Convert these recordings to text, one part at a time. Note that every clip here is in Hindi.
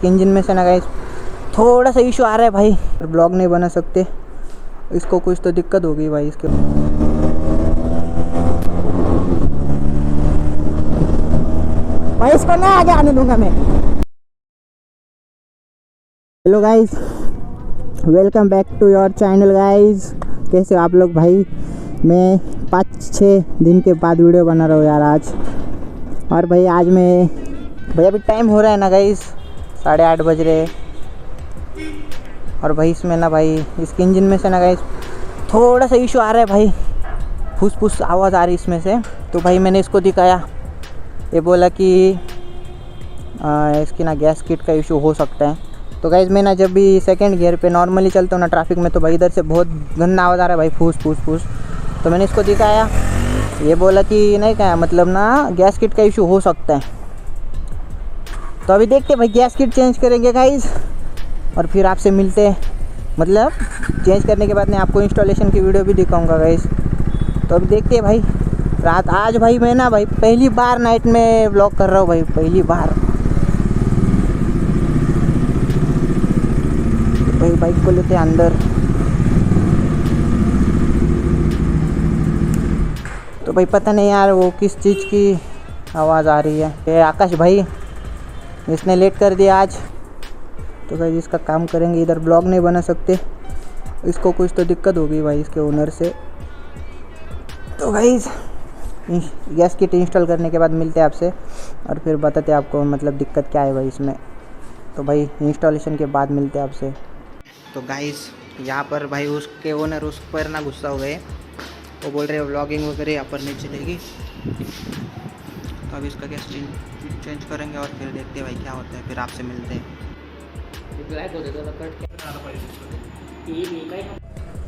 इसके इंजन में से ना गाइस थोड़ा सा इशू आ रहा है भाई, ब्लॉग नहीं बना सकते, इसको कुछ तो दिक्कत हो गई भाई इसके। भाई इसको ना आगे आने दूंगा मैं। Hello guys, welcome back to your channel guys. कैसे हो आप लोग भाई? मैं 5-6 दिन के बाद वीडियो बना रहा हूँ यार आज। और भाई आज मैं भाई अभी टाइम हो रहा है ना गाइस 8:30 बज रहे। और भाई इसमें ना भाई इसके इंजन में से ना गाइस थोड़ा सा इशू आ रहा है भाई, फुस फुस आवाज़ आ रही इसमें से। तो भाई मैंने इसको दिखाया, ये बोला कि इसकी ना गैस किट का इशू हो सकता है। तो गाइज़ मैं ना जब भी सेकंड गियर पे नॉर्मली चलता हूँ ना ट्रैफिक में, तो भाई इधर से बहुत गंदा आवाज़ आ रहा है भाई, फूस फूस फूस। तो मैंने इसको दिखाया, ये बोला कि नहीं क्या मतलब ना गैस किट का इशू हो सकता है। तो अभी देखते भाई गैस किट चेंज करेंगे गाइज़, और फिर आपसे मिलते हैं। मतलब चेंज करने के बाद मैं आपको इंस्टॉलेशन की वीडियो भी दिखाऊँगा गाइज़। तो अभी देखते हैं भाई रात। आज भाई मैं ना भाई पहली बार नाइट में व्लॉग कर रहा हूँ भाई, पहली बार। भाई बाइक को लेते हैं अंदर। तो भाई पता नहीं यार वो किस चीज़ की आवाज़ आ रही है। ये आकाश भाई इसने लेट कर दिया आज, तो भाई इसका काम करेंगे। इधर ब्लॉग नहीं बना सकते, इसको कुछ तो दिक्कत होगी भाई इसके ओनर से। तो भाई गैस किट इंस्टॉल करने के बाद मिलते हैं आपसे, और फिर बताते हैं आपको मतलब दिक्कत क्या है भाई इसमें। तो भाई इंस्टॉलेशन के बाद मिलते हैं आपसे। तो गाइस यहाँ पर भाई उसके ओनर उस पर ना गुस्सा हो गए, वो बोल रहे व्लॉगिंग वगैरह यहाँ पर नहीं चलेगी। तो अभी इसका गैस चेंज करेंगे और फिर देखते हैं भाई क्या होता है, फिर आपसे मिलते हैं।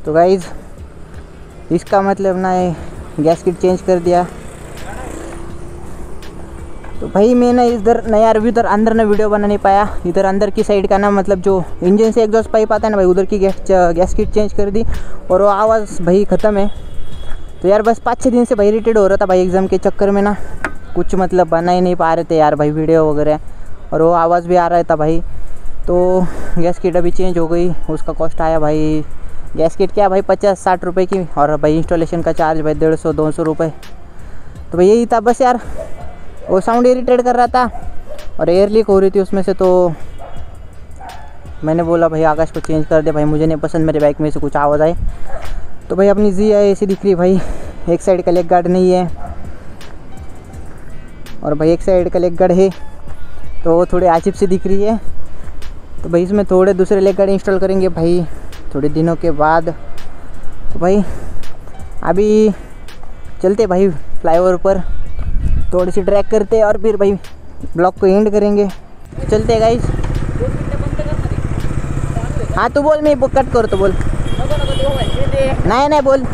तो गाइस इसका मतलब ना गैस किट चेंज कर दिया। तो भाई मैं ना इधर ना यार इधर अंदर ना वीडियो बना नहीं पाया। इधर अंदर की साइड का ना मतलब जो इंजन से एग्जॉस्ट पाइप आता है ना भाई, उधर की गैस किट चेंज कर दी और वो आवाज़ भाई ख़त्म है। तो यार बस 5-6 दिन से भाई इरिटेट हो रहा था भाई, एग्ज़ाम के चक्कर में ना कुछ मतलब बना ही नहीं पा रहे थे यार भाई वीडियो वगैरह, और वो आवाज़ भी आ रहा था भाई। तो गैस किट अभी चेंज हो गई, उसका कॉस्ट आया भाई, गैस किट क्या भाई 50-60 रुपये की, और भाई इंस्टॉलेशन का चार्ज भाई 150-200 रुपये। तो भाई यही था बस यार, वो साउंड इरिटेट कर रहा था और एयर लीक हो रही थी उसमें से। तो मैंने बोला भाई आकाश को चेंज कर दे भाई, मुझे नहीं पसंद मेरे बाइक में से कुछ आवाज़ आए। तो भाई अपनी जी आई ऐसी दिख रही भाई, एक साइड का लेग गार्ड नहीं है और भाई एक साइड का लेग गार्ड है, तो वो थोड़ी अजीब सी दिख रही है। तो भाई इसमें थोड़े दूसरे लेग गार्ड इंस्टॉल करेंगे भाई थोड़े दिनों के बाद। तो भाई अभी चलते भाई फ्लाईओवर पर, थोड़ी सी ट्रैक करते और फिर भाई ब्लॉग को एंड करेंगे। चलते गाइस। हाँ तो बोल, मैं कट करो तो बोल। नहीं नहीं बोल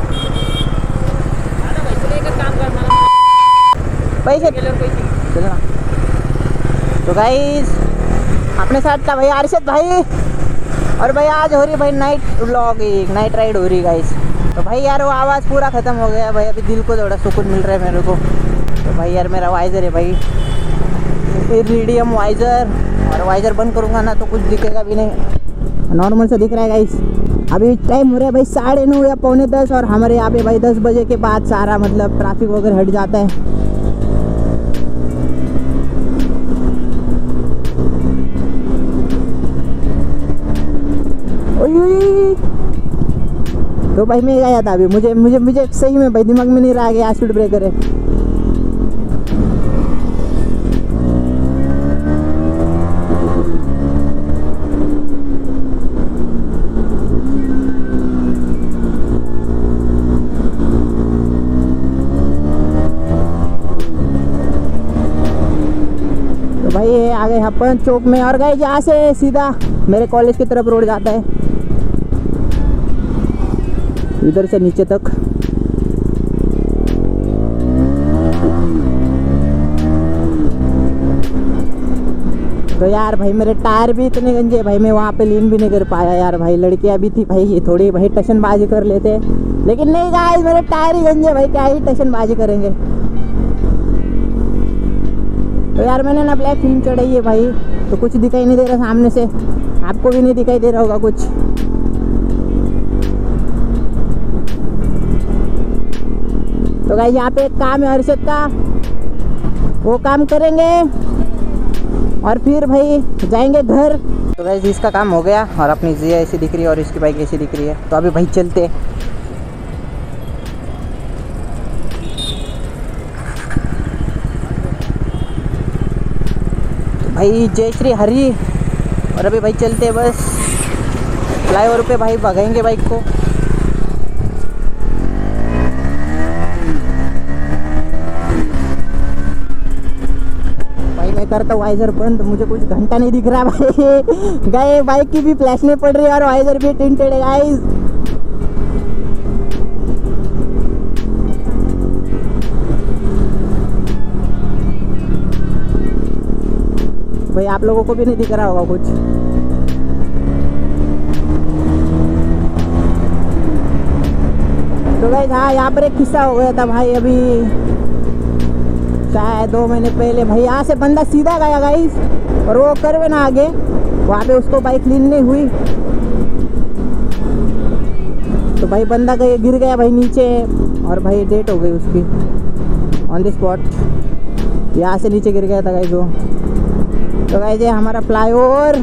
पैसे चलो ना। तो गाइस अपने साथ था भाई अरशद भाई, और भाई आज हो रही भाई नाइट व्लॉग, एक नाइट राइड हो रही गाइस। तो भाई यार वो आवाज़ पूरा ख़त्म हो गया भाई, अभी दिल को थोड़ा सुकून मिल रहा है मेरे को। तो भाई यार मेरा वाइज़र है भाई, इरिडियम वाइज़र, और वाइज़र बंद करूँगा ना तो कुछ दिखेगा भी नहीं, नॉर्मल से दिख रहा है गाइस। अभी टाइम हो रहा है भाई 9:30 या 9:45, और हमारे यहाँ पे भाई 10 बजे के बाद सारा मतलब ट्रैफिक वगैरह हट जाता है। तो भाई मैं गया था अभी, मुझे सही में भाई दिमाग में नहीं रहा कि स्पीड ब्रेकर है। तो भाई ये आ गए अपन चौक में, और गए यहाँ से सीधा मेरे कॉलेज की तरफ रोड जाता है, इधर से नीचे तक। तो यार भाई मेरे टायर भी इतने गंजे भाई, मैं वहाँ पे लीन भी नहीं कर पाया यार भाई। लड़कियाँ भी थी भाई, ये थोड़ी भाई टशनबाजी कर लेते, लेकिन नहीं गाइस मेरे टायर ही गंजे भाई, क्या ही टशनबाजी करेंगे। तो यार मैंने ना ब्लैक फिल्म चढ़ाई है भाई, तो कुछ दिखाई नहीं दे रहा सामने से, आपको भी नहीं दिखाई दे रहा होगा कुछ। तो गाइस यहाँ पे एक काम है हर्षद का, वो काम करेंगे और फिर भाई जाएंगे घर। तो गाइस इसका काम हो गया और अपनी जिया ऐसी दिख रही है और इसकी बाइक ऐसी दिख रही है। तो अभी भाई चलते। तो भाई जय श्री हरि। और अभी भाई चलते बस फ्लाईओवर पे भाई भगाएंगे बाइक को। भाई मैं करता हूँ वाइजर बंद, मुझे कुछ घंटा नहीं दिख रहा भाई। गए बाइक की भी फ्लैश नहीं पड़ रही और वाइजर भी टिंटेड है गाइस। भाई आप लोगों को भी नहीं दिख रहा होगा कुछ। तो गाइस हाँ यहाँ पर एक किस्सा हो गया था भाई, अभी शायद 2 महीने पहले। भाई यहाँ से बंदा सीधा गया गाइस और वो करवे ना आगे, वहाँ पे उसको बाइक लीन नहीं हुई। तो भाई बंदा गए गिर गया भाई नीचे और भाई डेथ हो गई उसकी ऑन द स्पॉट। यहाँ से नीचे गिर गया था गाइस वो। तो गाइस ये हमारा फ्लाईओवर।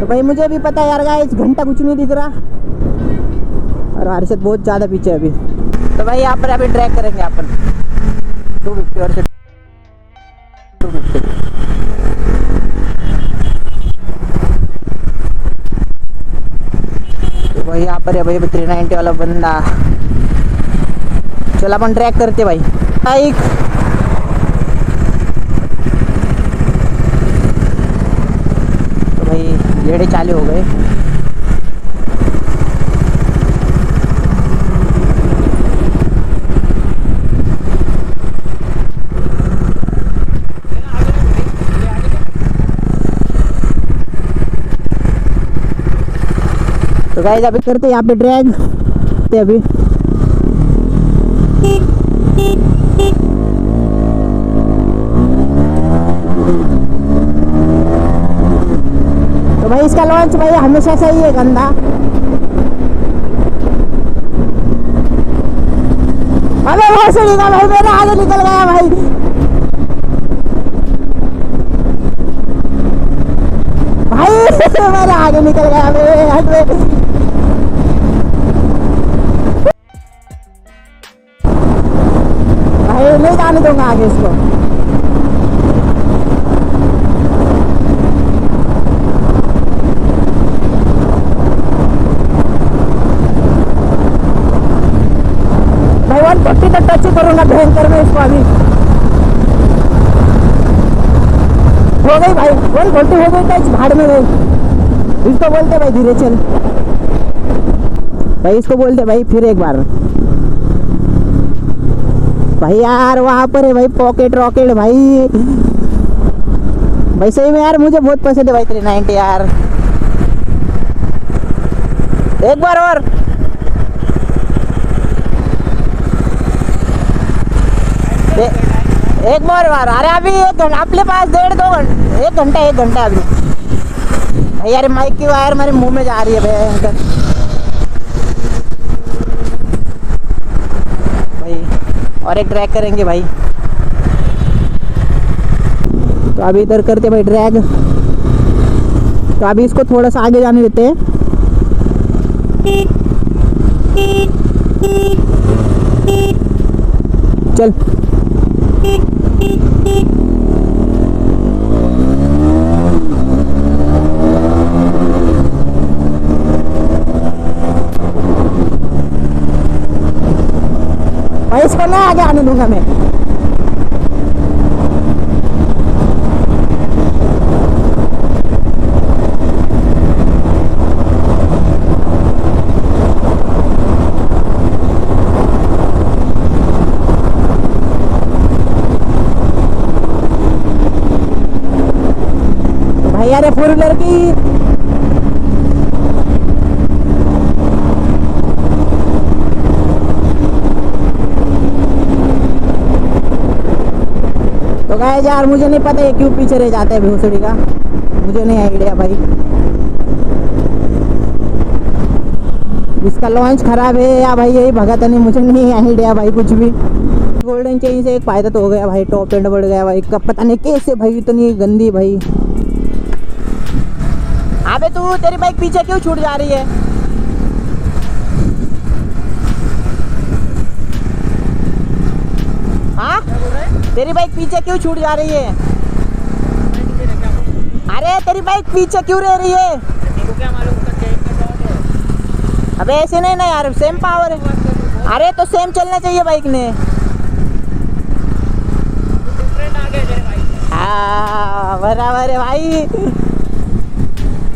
तो भाई मुझे भी पता है यार गाइस, घंटा कुछ नहीं दिख रहा और हर्षद बहुत ज़्यादा पीछे अभी। तो भाई यहाँ पर अभी ट्रैक करेंगे यहाँ पर 250 और 250। तो भाई यहाँ पर है भाई 390 वाला बंदा। चलो अपन ट्रैक करते भाई बाइक। तो भाई लेड़े चालू हो गए। तो गाइस अभी करते यहाँ पे ड्रैग अभी। तो भाई इसका लॉन्च भाई हमेशा से ही है गंदा। अबे बहुत से निकल भाई, मेरा आगे निकल गया भाई। भाई मेरा आगे निकल गया भाई, नहीं जाने दूंगा आगे इसको। भाई 140 तक टच करूंगा भयंकर में इसको। अभी हो गई भाई 140 हो गई, टच भाड़ में गई। इसको बोलते भाई धीरे चल भाई, इसको बोलते भाई फिर एक बार। भाई यार वहाँ पर है भाई पॉकेट रॉकेट भाई। भाई सही में यार मुझे बहुत पसंद है भाई 390 यार। एक बार और। एक बार अरे अभी 1 घंटा अपने पास 1.5-2 घंटे 1 घंटा अभी। भाई यार माइक की वायर मेरे मुंह में जा रही है भयंकर भाई। और एक ड्रैग करेंगे भाई। तो अभी इधर करते भाई ड्रैग। तो अभी इसको थोड़ा सा आगे जाने देते हैं। चल भाई इसको ना आगे आने दूंगा मैं। भाई यार 4 व्हीलर की तो गाइस यार मुझे नहीं पता ये क्यों पीछे रह जाते हैं भोसड़ी का, मुझे नहीं आइडिया भाई। इसका लॉन्च खराब है या भाई यही भगत नहीं, मुझे नहीं आइडिया भाई कुछ भी। गोल्डन चेन से एक फायदा तो हो गया भाई, टॉप एंड बढ़ गया भाई, कब पता नहीं कैसे भाई इतनी गंदी भाई। अबे तू तेरी बाइक पीछे क्यों छूट जा रही है? हाँ तेरी बाइक पीछे क्यों छूट जा रही है? अरे तेरी बाइक पीछे क्यों रह रही है? क्या मालूम उसका चेन का शॉट है। अबे ऐसे नहीं ना यार, सेम पावर है। अरे तो सेम चलना चाहिए बाइक ने। डिफरेंट आ गया तेरे भाई। हाँ बराबर है भाई।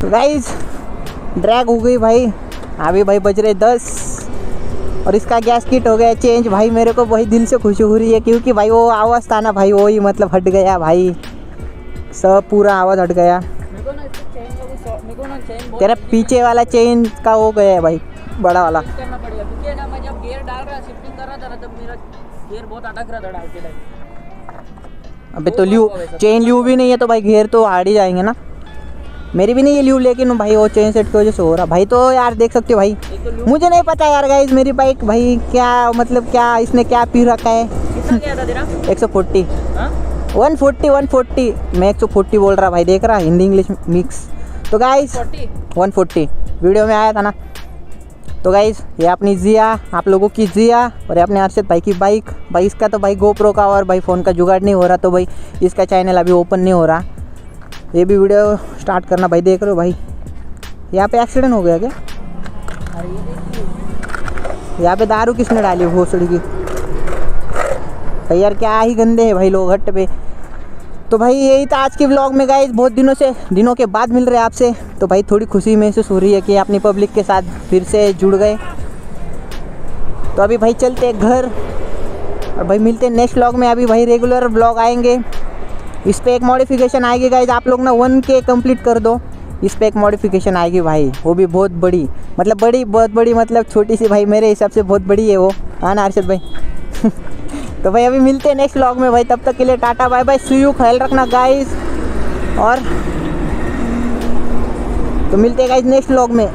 तो गाइस ड्रैग हो गई भाई, अभी भाई बज रहे 10 और इसका गैस किट हो गया चेंज भाई। मेरे को वही दिल से खुशी हो रही है क्योंकि भाई वो आवाज़ था ना भाई, वो ही मतलब हट गया भाई, सब पूरा आवाज़ हट गया। तेरा पीछे वाला चेन का हो गया है भाई, बड़ा वाला करना पड़ेगा क्योंकि ना मैं जब गियर डाल रहा शिफ्टिंग कर रहा था ना, तब मेरा गियर बहुत अटक रहा था डालते टाइम। अबे तो ल्यू चेन ल्यू भी नहीं है तो भाई घेर तो हार्ड ही जाएंगे ना। मेरी भी नहीं है ल्यू, लेकिन भाई वो चेन सेट की वजह से हो रहा भाई। तो यार देख सकते हो भाई, मुझे नहीं पता यार गाइस मेरी बाइक भाई क्या मतलब क्या इसने क्या पी रखा है। कितना गया था तेरा? 140 हाँ? 140 मैं 140 बोल रहा भाई, देख रहा हिंदी इंग्लिश मिक्स। तो गाइस 140 वीडियो में आया था ना। तो गाइस ये अपनी जिया, आप लोगों की जिया, और ये अपने अर्शद भाई की बाइक भाई। इसका तो भाई गोप्रो का और भाई फ़ोन का जुगाड़ नहीं हो रहा, तो भाई इसका चैनल अभी ओपन नहीं हो रहा। ये भी वीडियो स्टार्ट करना भाई। देख रहे हो भाई यहाँ पे एक्सीडेंट हो गया क्या? यहाँ पे दारू किसने डाली भोसड़ी की भाई? यार क्या ही गंदे हैं भाई लोग हट पे। तो भाई यही था आज के व्लॉग में गाइस, बहुत दिनों के बाद मिल रहे हैं आपसे। तो भाई थोड़ी खुशी महसूस हो रही है कि अपनी पब्लिक के साथ फिर से जुड़ गए। तो अभी भाई चलते हैं घर और भाई मिलते हैं नेक्स्ट व्लॉग में। अभी भाई रेगुलर व्लॉग आएंगे। इस पर एक मॉडिफिकेशन आएगी गाइस, आप लोग ना 1K कंप्लीट कर दो, इस पर एक मॉडिफिकेशन आएगी भाई, वो भी बहुत बड़ी, मतलब बहुत बड़ी मतलब छोटी सी भाई, मेरे हिसाब से बहुत बड़ी है वो। हाँ ना अर्शद भाई? तो भाई अभी मिलते हैं नेक्स्ट व्लॉग में भाई, तब तक के लिए tata bye bye, see you, ख्याल रखना गाइस। और तो मिलते हैं गाइस नेक्स्ट व्लॉग में।